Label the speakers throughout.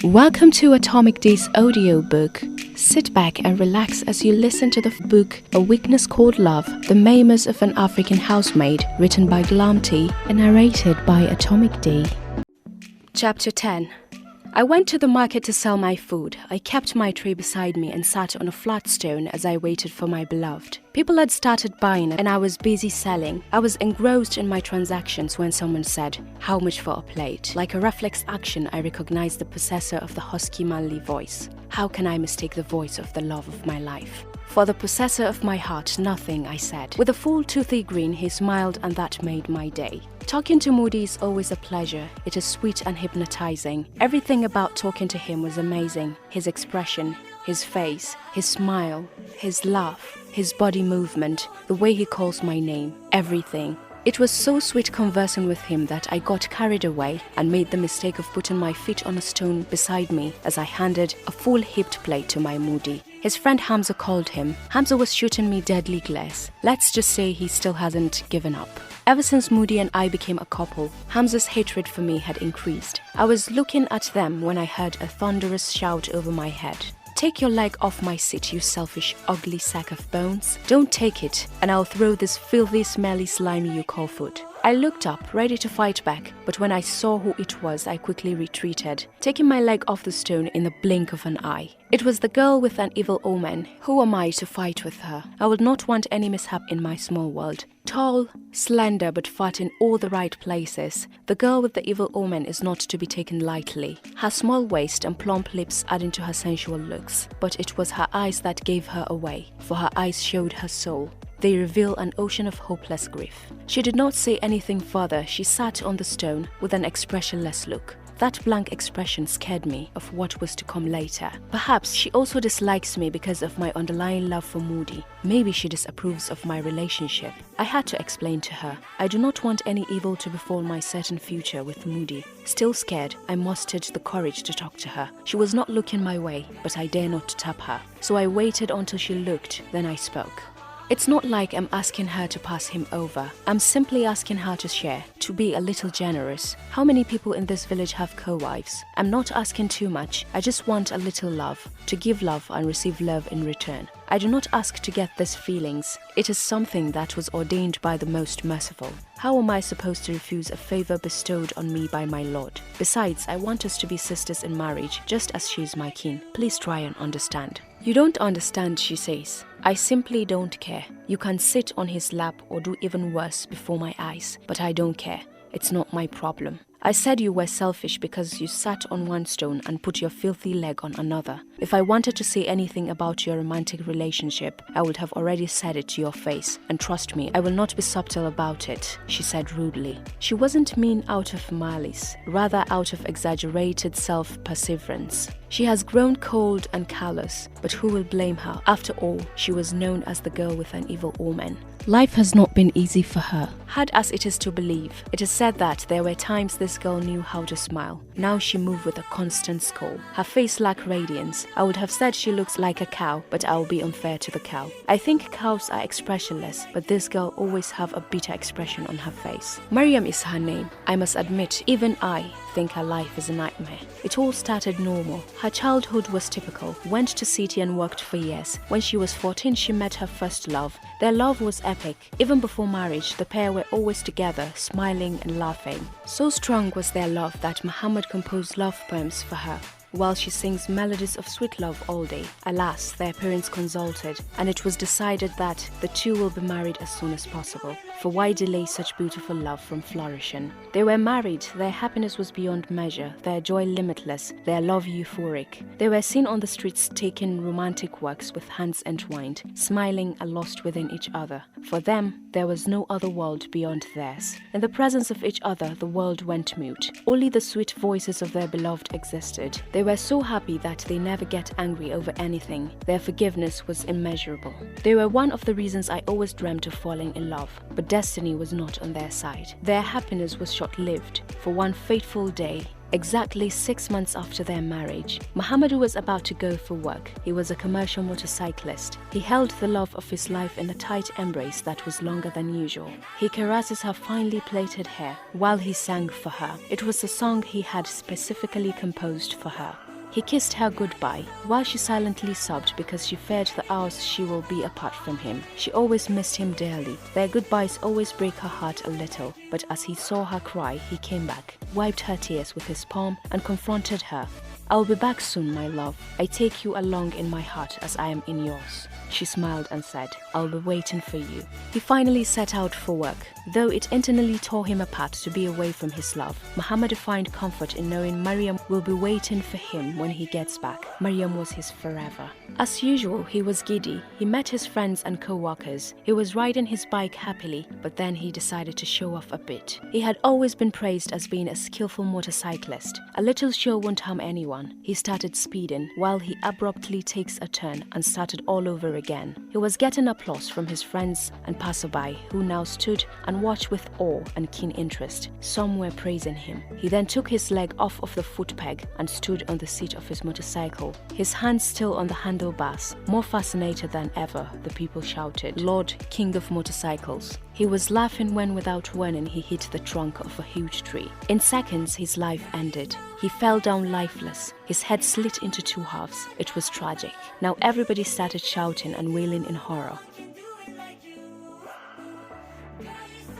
Speaker 1: Welcome to Atomicdieee's audiobook. Sit back and relax as you listen to the book A Weakness Called Love, The Memoirs of an African Housemaid, written by Glamty and narrated by Atomicdieee. Chapter 10. I went to the market to sell my food. I kept my tray beside me and sat on a flat stone as I waited for my beloved. People had started buying and I was busy selling. I was engrossed in my transactions when someone said, "How much for a plate?" Like a reflex action, I recognized the possessor of the husky manly voice. How can I mistake the voice of the love of my life? "For the possessor of my heart, nothing," I said. With a full toothy grin, he smiled and that made my day. Talking to Moody is always a pleasure. It is sweet and hypnotizing. Everything about talking to him was amazing. His expression, his face, his smile, his laugh, his body movement, the way he calls my name, everything. It was so sweet conversing with him that I got carried away and made the mistake of putting my feet on a stone beside me as I handed a full heaped plate to my Moody. His friend Hamza called him. Hamza was shooting me deadly glares. Let's just say he still hasn't given up. Ever since Moody and I became a couple, Hamza's hatred for me had increased. I was looking at them when I heard a thunderous shout over my head. "Take your leg off my seat, you selfish, ugly sack of bones. Don't take it, and I'll throw this filthy, smelly, slimy you call food." I looked up, ready to fight back, but when I saw who it was, I quickly retreated, taking my leg off the stone in the blink of an eye. It was the girl with an evil omen. Who am I to fight with her? I would not want any mishap in my small world. Tall, slender, but fat in all the right places, the girl with the evil omen is not to be taken lightly. Her small waist and plump lips adding to her sensual looks, but it was her eyes that gave her away, for her eyes showed her soul. They reveal an ocean of hopeless grief. She did not say anything further. She sat on the stone with an expressionless look. That blank expression scared me of what was to come later. Perhaps she also dislikes me because of my underlying love for Moody. Maybe she disapproves of my relationship. I had to explain to her. I do not want any evil to befall my certain future with Moody. Still scared, I mustered the courage to talk to her. She was not looking my way, but I dare not tap her. So I waited until she looked, then I spoke. It's not like I'm asking her to pass him over. I'm simply asking her to share, to be a little generous. How many people in this village have co-wives? I'm not asking too much. I just want a little love, to give love and receive love in return. I do not ask to get these feelings. It is something that was ordained by the most merciful. How am I supposed to refuse a favor bestowed on me by my Lord? Besides, I want us to be sisters in marriage, just as she is my kin. Please try and understand. "You don't understand," she says. "I simply don't care. You can sit on his lap or do even worse before my eyes, but I don't care. It's not my problem. I said you were selfish because you sat on one stone and put your filthy leg on another. If I wanted to say anything about your romantic relationship, I would have already said it to your face. And trust me, I will not be subtle about it," she said rudely. She wasn't mean out of malice, rather out of exaggerated self-perseverance. She has grown cold and callous, but who will blame her? After all, she was known as the girl with an evil omen. Life has not been easy for her. Hard as it is to believe, it is said that there were times this girl knew how to smile. Now she moved with a constant scowl. Her face lacked radiance. I would have said she looks like a cow, but I will be unfair to the cow. I think cows are expressionless, but this girl always have a bitter expression on her face. Mariam is her name. I must admit, even I think her life is a nightmare. It all started normal. Her childhood was typical. Went to city and worked for years. When she was 14, she met her first love. Their love was epic. Even before marriage, the pair were always together, smiling and laughing. So strong was their love that Muhammad composed love poems for her, while she sings melodies of sweet love all day. Alas, their parents consulted, and it was decided that the two will be married as soon as possible. For why delay such beautiful love from flourishing? They were married, their happiness was beyond measure, their joy limitless, their love euphoric. They were seen on the streets taking romantic walks with hands entwined, smiling and lost within each other. For them, there was no other world beyond theirs. In the presence of each other, the world went mute. Only the sweet voices of their beloved existed. They were so happy that they never get angry over anything. Their forgiveness was immeasurable. They were one of the reasons I always dreamt of falling in love, but destiny was not on their side. Their happiness was short-lived. For one fateful day, Exactly 6 months after their marriage, Muhammadu was about to go for work. He was a commercial motorcyclist. He held the love of his life in a tight embrace that was longer than usual. He caresses her finely plaited hair while he sang for her. It was a song he had specifically composed for her. He kissed her goodbye, while she silently sobbed because she feared the hours she will be apart from him. She always missed him dearly. Their goodbyes always break her heart a little, but as he saw her cry, he came back, wiped her tears with his palm, and confronted her. "I'll be back soon, my love. I take you along in my heart as I am in yours." She smiled and said, "I'll be waiting for you." He finally set out for work. Though it internally tore him apart to be away from his love, Muhammad found comfort in knowing Maryam will be waiting for him when he gets back. Maryam was his forever. As usual, he was giddy. He met his friends and co-workers. He was riding his bike happily, but then he decided to show off a bit. He had always been praised as being a skillful motorcyclist. A little show won't harm anyone. He started speeding while he abruptly takes a turn and started all over again. He was getting applause from his friends and passerby, who now stood and watched with awe and keen interest. Some were praising him. He then took his leg off of the foot peg and stood on the seat of his motorcycle, his hands still on the handlebars. More fascinated than ever, the people shouted, "Lord, King of Motorcycles." He was laughing when, without warning, he hit the trunk of a huge tree. In seconds, his life ended. He fell down lifeless. His head split into two halves. It was tragic. Now everybody started shouting and wailing in horror.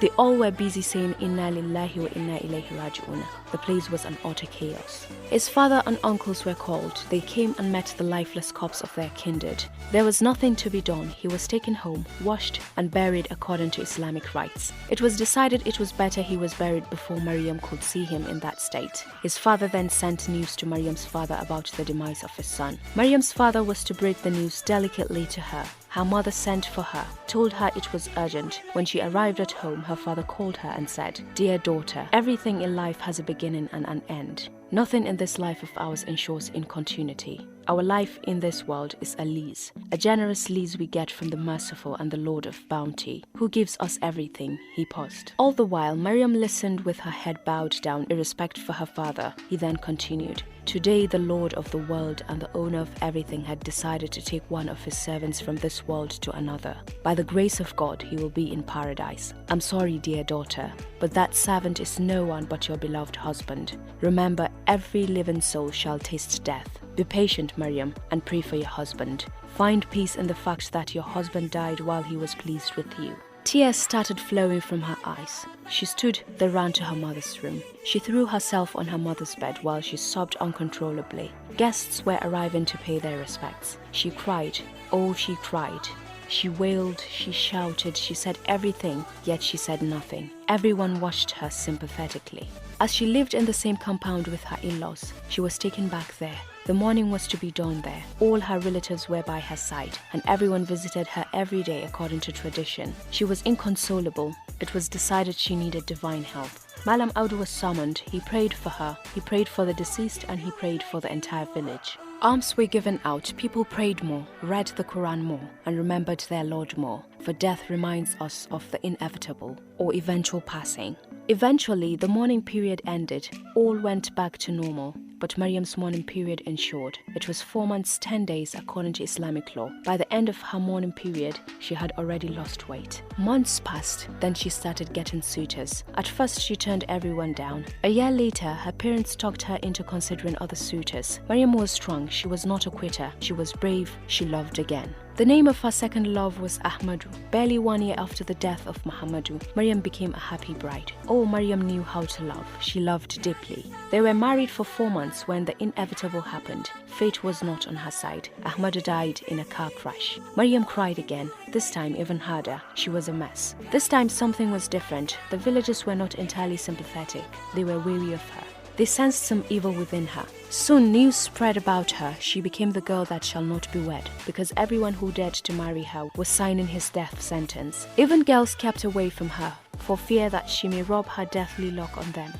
Speaker 1: They all were busy saying Inna lillahi wa inna ilayhi raji'un. The place was an utter chaos. His father and uncles were called. They came and met the lifeless corpse of their kindred. There was nothing to be done. He was taken home, washed, and buried according to Islamic rites. It was decided it was better he was buried before Maryam could see him in that state. His father then sent news to Maryam's father about the demise of his son. Maryam's father was to break the news delicately to her. Her mother sent for her, told her it was urgent. When she arrived at home, her father called her and said, "Dear daughter, everything in life has a beginning and an end. Nothing in this life of ours ensures in continuity. Our life in this world is a lease, a generous lease we get from the merciful and the Lord of bounty, who gives us everything." He paused. All the while, Maryam listened with her head bowed down in respect for her father. He then continued, "Today the Lord of the world and the owner of everything had decided to take one of his servants from this world to another. By the grace of God, he will be in paradise. I'm sorry, dear daughter, but that servant is no one but your beloved husband. Remember, every living soul shall taste death. Be patient, Maryam, and pray for your husband. Find peace in the fact that your husband died while he was pleased with you." Tears started flowing from her eyes. She stood, then ran to her mother's room. She threw herself on her mother's bed while she sobbed uncontrollably. Guests were arriving to pay their respects. She cried. Oh, she cried. She wailed, she shouted, she said everything, yet she said nothing. Everyone watched her sympathetically. As she lived in the same compound with her in-laws, she was taken back there. The mourning was to be done there. All her relatives were by her side, and everyone visited her every day according to tradition. She was inconsolable. It was decided she needed divine help. Malam Audu was summoned. He prayed for her. He prayed for the deceased, and he prayed for the entire village. Alms were given out. People prayed more, read the Quran more, and remembered their Lord more, for death reminds us of the inevitable or eventual passing. Eventually, the mourning period ended. All went back to normal. But Maryam's mourning period ensured. It was 4 months, 10 days according to Islamic law. By the end of her mourning period, she had already lost weight. Months passed, then she started getting suitors. At first, she turned everyone down. A year later, her parents talked her into considering other suitors. Maryam was strong. She was not a quitter. She was brave. She loved again. The name of her second love was Ahmadu. Barely 1 year after the death of Muhammadu, Maryam became a happy bride. Oh, Maryam knew how to love. She loved deeply. They were married for 4 months when the inevitable happened. Fate was not on her side. Ahmadu died in a car crash. Maryam cried again, this time even harder. She was a mess. This time something was different. The villagers were not entirely sympathetic. They were weary of her. They sensed some evil within her. Soon news spread about her. She became the girl that shall not be wed, because everyone who dared to marry her was signing his death sentence. Even girls kept away from her, for fear that she may rub her deathly lock on them.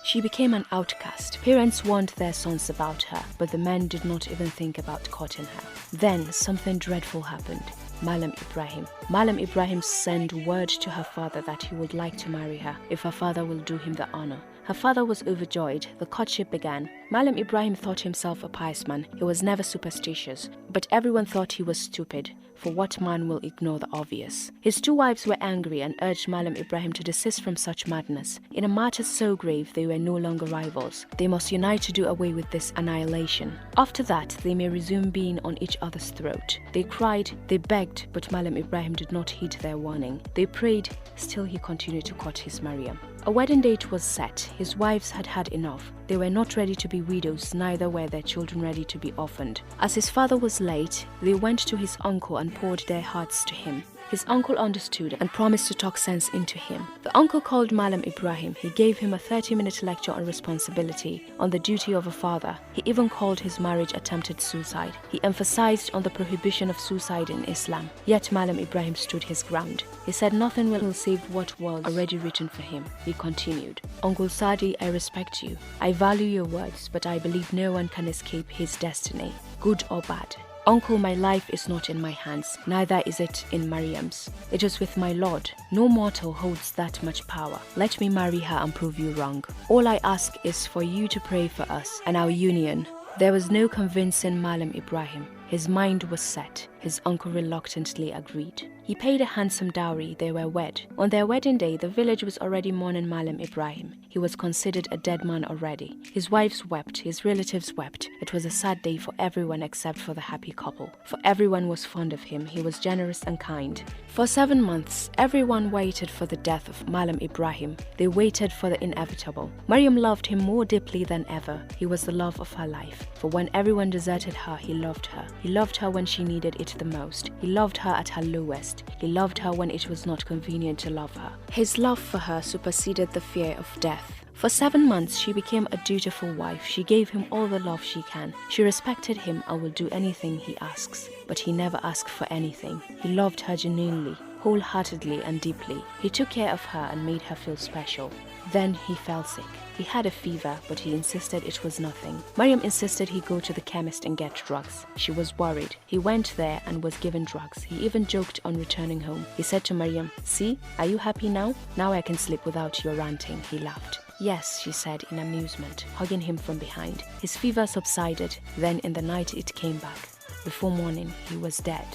Speaker 1: She became an outcast. Parents warned their sons about her, but the men did not even think about courting her. Then something dreadful happened. Malam Ibrahim, Malam Ibrahim sent word to her father that he would like to marry her if her father will do him the honor. Her father was overjoyed. The courtship began. Malam Ibrahim thought himself a pious man. He was never superstitious, but everyone thought he was stupid. For what man will ignore the obvious? His 2 wives were angry and urged Malam Ibrahim to desist from such madness. In a matter so grave, they were no longer rivals. They must unite to do away with this annihilation. After that, they may resume being on each other's throat. They cried, they begged, but Malam Ibrahim did not heed their warning. They prayed, still he continued to court his Maryam. A wedding date was set. His wives had had enough. They were not ready to be widows, neither were their children ready to be orphaned. As his father was late, they went to his uncle and poured their hearts to him. His uncle understood and promised to talk sense into him. The uncle called Malam Ibrahim. He gave him a 30-minute lecture on responsibility, on the duty of a father. He even called his marriage attempted suicide. He emphasized on the prohibition of suicide in Islam. Yet Malam Ibrahim stood his ground. He said nothing will save what was already written for him. He continued, Uncle Sadi, I respect you. I value your words, but I believe no one can escape his destiny, good or bad. Uncle, my life is not in my hands, neither is it in Maryam's. It is with my Lord. No mortal holds that much power. Let me marry her and prove you wrong. All I ask is for you to pray for us and our union. There was no convincing Malam Ibrahim. His mind was set. His uncle reluctantly agreed. He paid a handsome dowry. They were wed. On their wedding day, the village was already mourning Malam Ibrahim. He was considered a dead man already. His wives wept. His relatives wept. It was a sad day for everyone except for the happy couple. For everyone was fond of him. He was generous and kind. For 7 months, everyone waited for the death of Malam Ibrahim. They waited for the inevitable. Maryam loved him more deeply than ever. He was the love of her life. For when everyone deserted her, he loved her. He loved her when she needed it the most. He loved her at her lowest. He loved her when it was not convenient to love her. His love for her superseded the fear of death. For 7 months, she became a dutiful wife. She gave him all the love she can. She respected him and will do anything he asks. But he never asked for anything. He loved her genuinely, wholeheartedly and deeply. He took care of her and made her feel special. Then he fell sick. He had a fever, but he insisted it was nothing. Maryam insisted he go to the chemist and get drugs. She was worried. He went there and was given drugs. He even joked on returning home. He said to Maryam, "See, are you happy now? Now I can sleep without your ranting." He laughed. "Yes," she said in amusement, hugging him from behind. His fever subsided. Then in the night it came back. Before morning, he was dead.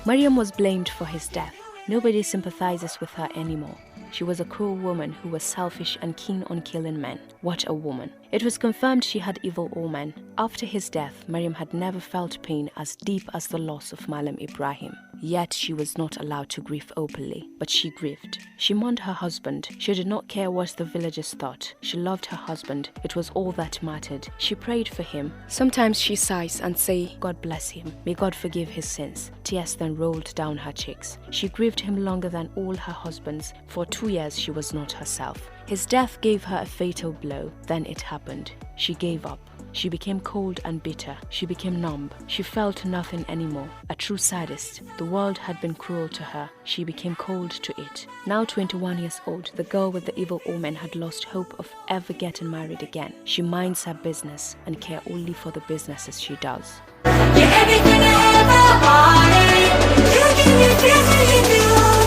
Speaker 1: Maryam was blamed for his death. Nobody sympathizes with her anymore. She was a cruel woman who was selfish and keen on killing men. What a woman. It was confirmed she had evil omen. After his death, Maryam had never felt pain as deep as the loss of Malam Ibrahim. Yet she was not allowed to grieve openly, but she grieved. She mourned her husband. She did not care what the villagers thought. She loved her husband. It was all that mattered. She prayed for him. Sometimes she sighs and say, "God bless him. May God forgive his sins." Tears then rolled down her cheeks. She grieved him longer than all her husbands. For 2 years she was not herself. His death gave her a fatal blow. Then it happened. She gave up. She became cold and bitter. She became numb. She felt nothing anymore. A true sadist. The world had been cruel to her. She became cold to it. Now 21 years old, the girl with the evil omen had lost hope of ever getting married again. She minds her business and cares only for the businesses she does.
Speaker 2: You're everything I ever wanted. You give me feels when you do.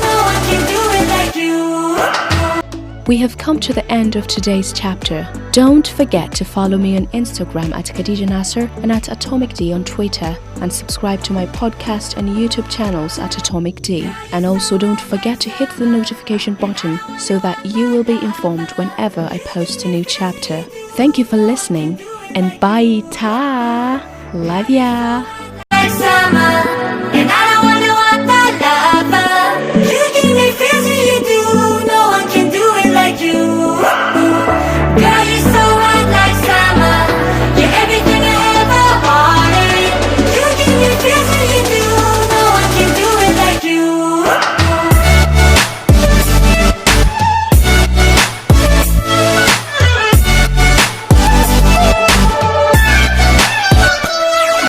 Speaker 2: No one can do it like you.
Speaker 1: We have come to the end of today's chapter. Don't forget to follow me on Instagram at Khadija Nasser and at Atomicdieee on Twitter, and subscribe to my podcast and YouTube channels at Atomicdieee. And also don't forget to hit the notification button so that you will be informed whenever I post a new chapter. Thank you for listening and bye ta! Love ya!
Speaker 2: Next summer.